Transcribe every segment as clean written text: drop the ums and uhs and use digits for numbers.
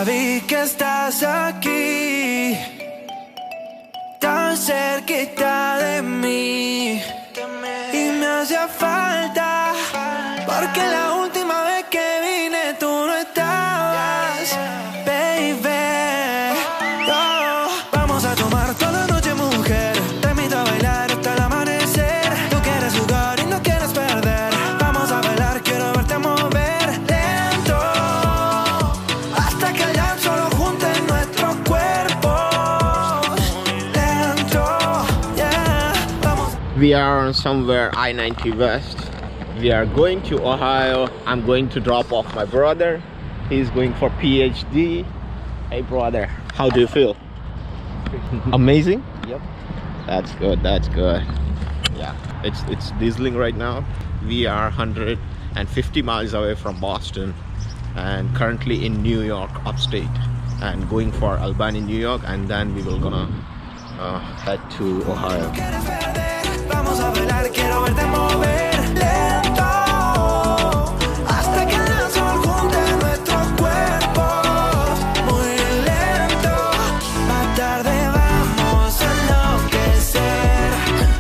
Ya vi que estás aquí, tan cerquita de mí, y me hacía falta, porque la última vez que vine tú no estabas, baby. Oh, vamos a tomar toda la noche, mujer, te invito a bailar hasta el amanecer. Tú quieres jugar y no quieres perder, vamos a bailar, quiero verte mover lento, hasta que el llanto lo junte en nuestros cuerpos. Lento, yeah, vamos. We are on somewhere I-90 West. We are going to Ohio. I'm going to drop off my brother. He's going for PhD. Hey brother, how do you feel? Amazing? Yep. That's good, that's good. Yeah, it's drizzling right now. We are 150 miles away from Boston and currently in New York, upstate, and going for Albany, New York, and then we will gonna head to Ohio. Vamos a bailar, quiero verte mover lento, hasta que el sol junte nuestros cuerpos. Muy lento, más tarde vamos a enloquecer,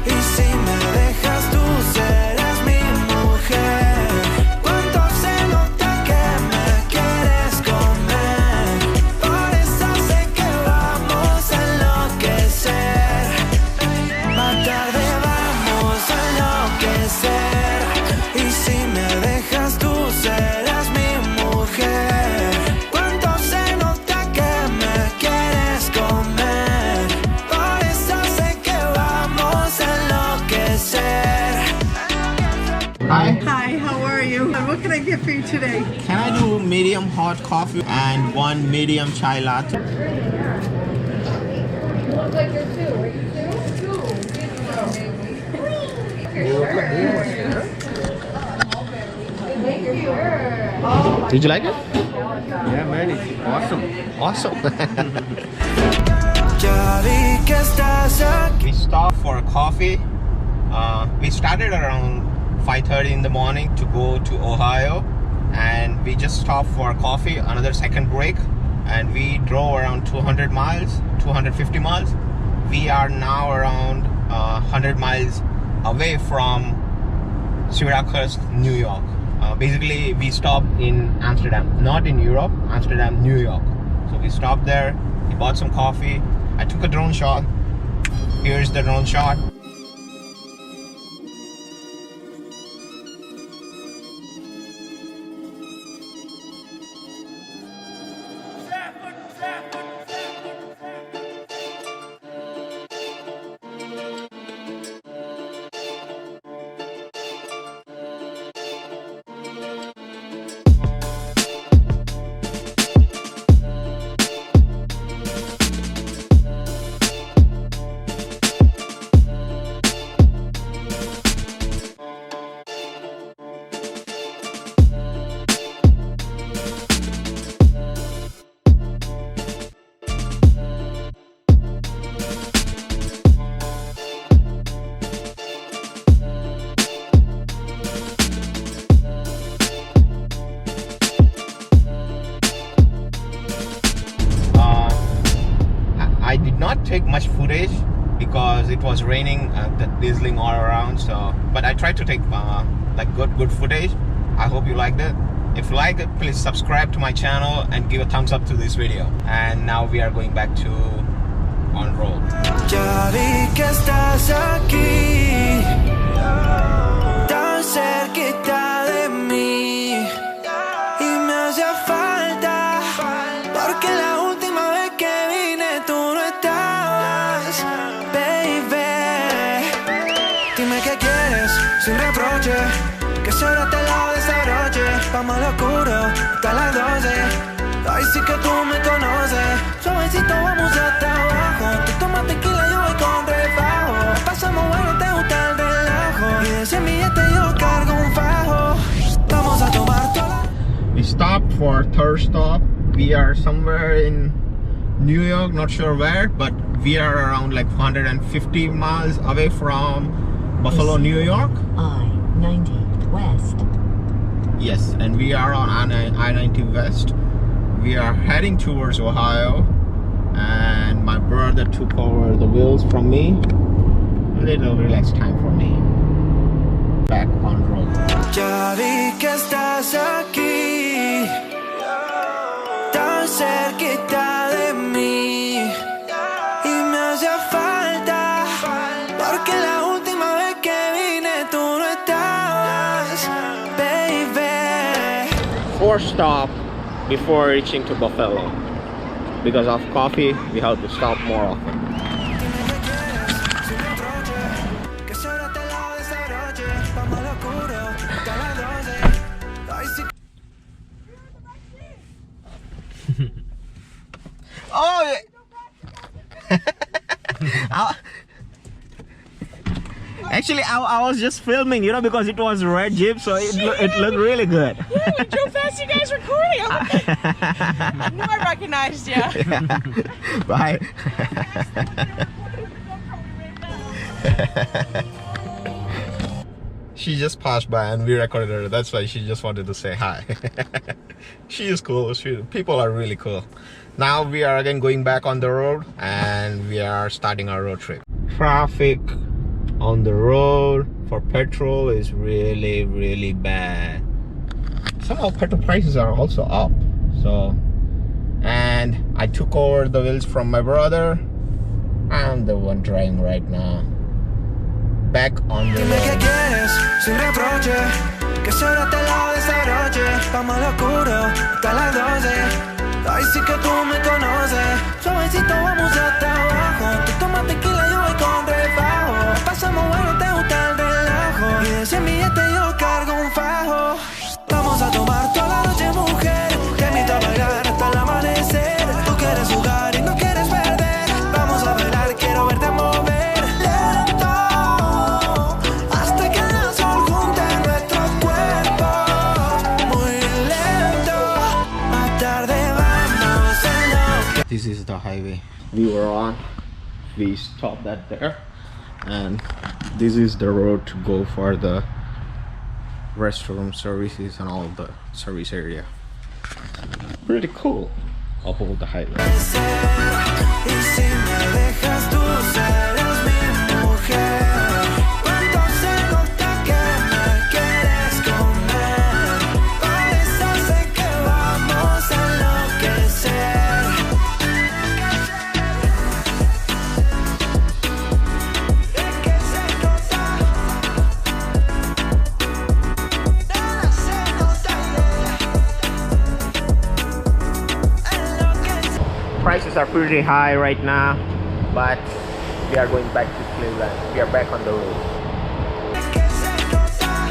y si me dejas tú serás mi mujer. Cuánto se nota que me quieres comer, por eso sé que vamos a enloquecer. Más tarde vamos a enloquecer, y si me dejas tú serás mi mujer. Cuánto se nota que me quieres comer, por eso sé que vamos a enloquecer. Hi, Hi, how are you? And what can I get for you today? can I do medium hot coffee and one medium chai latte? Did you like it? Yeah, man, it's awesome. Awesome. Ya vi que estás aquí. We stopped for a coffee. We started around 5:30 in the morning to go to Ohio, and we just stopped for a coffee, another second break, and we drove around 200 miles, 250 miles. We are now around 100 miles away from Syracuse, New York. Basically, we stopped in Amsterdam, not in Europe, Amsterdam, New York. So we stopped there, we bought some coffee. I took a drone shot. Here's the drone shot. I did not take much footage because it was raining, the drizzling all around. So, but I tried to take like good footage. I hope you liked it. If you like it, please subscribe to my channel and give a thumbs up to this video. And now we are going back to on road. Ya vi que estás aquí, tan cerquita de mí, y me hacía falta, porque la última vez que vine tú no estabas, baby. Dime qué quieres, sin reproche, que solo te lo desabroche. Vamos al oscuro, hasta las 12. Ay, sí que tú me conoces. Suavecito vamos hasta abajo. Tú tomas tequila, yo voy con refajo. Pasamos bueno, te gusta el relajo, y de 100 billetes yo cargo un fajo. Vamos a tomar toda. We stopped for third stop. We are somewhere in New York, not sure where, but we are around like 150 miles away from Buffalo, New York. I-90 West. Yes, and we are on I-90 West. we are heading towards Ohio, and my brother took over the wheels from me. A little relaxed time for me. Back on road. Ya vi que estás aquí, tan cerquita de mí, y me hacía falta, porque la última vez que vine tú no estabas, baby. 4 stops before reaching to Buffalo. Because of coffee, we have to stop more often. Oh, yeah. Actually, I was just filming, you know, because it was red Jeep, so it looked really good. Yeah, we drove fast. You guys recording. I knew I recognized you. Bye. She just passed by and we recorded her. That's why she just wanted to say hi. She is cool. People are really cool. Now we are again going back on the road and we are starting our road trip. Traffic on the road for petrol is really bad. Somehow petrol prices are also up. So, and I took over the wheels from my brother. I'm the one driving right now. Back on the Dime qué road. quieres, sin reproche, que sobre te lo desabroche. Vamos a lo oscuro, hasta las 12. Ay, sí que tú me conoces. Suavecito vamos hasta abajo. Tú tomas tequila, yo voy con refajo. Pasamos bueno, te gusta el relajo. Y de 100 billetes yo cargo un fajo. Vamos a tomar toda la noche, mujer. Te invito a bailar hasta el amanecer. Tú quieres jugar y no quieres perder. Vamos a bailar, quiero verte mover. Lento, hasta que el sol junte nuestros cuerpos. Muy lento, más tarde vamos en lo. This is the highway we were on. We stopped that there, and this is the road to go for the restroom services and all of the service area. Pretty cool. Up over the highway. Y si me dejas tú serás mi mujer. Cuando se nota que me quieres comer, por eso sé que vamos a enloquecer. Es que se nota, nada se nota, enloquecer. Prices are pretty high right now, but we are going back to Cleveland. We are back on the road. Es que se nota,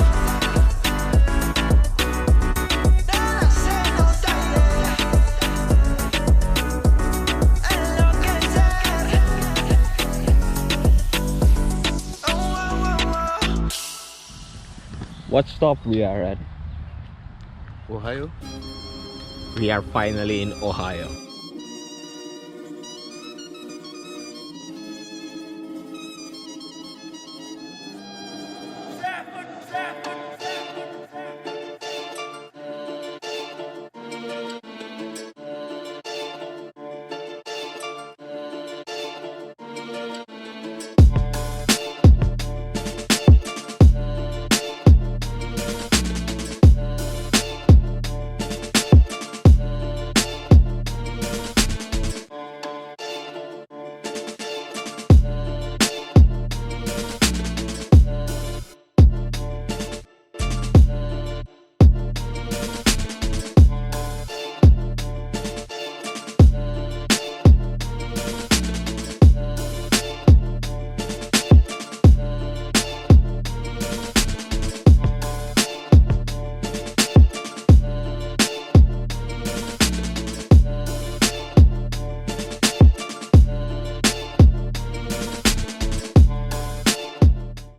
nada se nota, enloquecer. Oh, oh, oh, oh. What stop we are at? Ohio? We are finally in Ohio.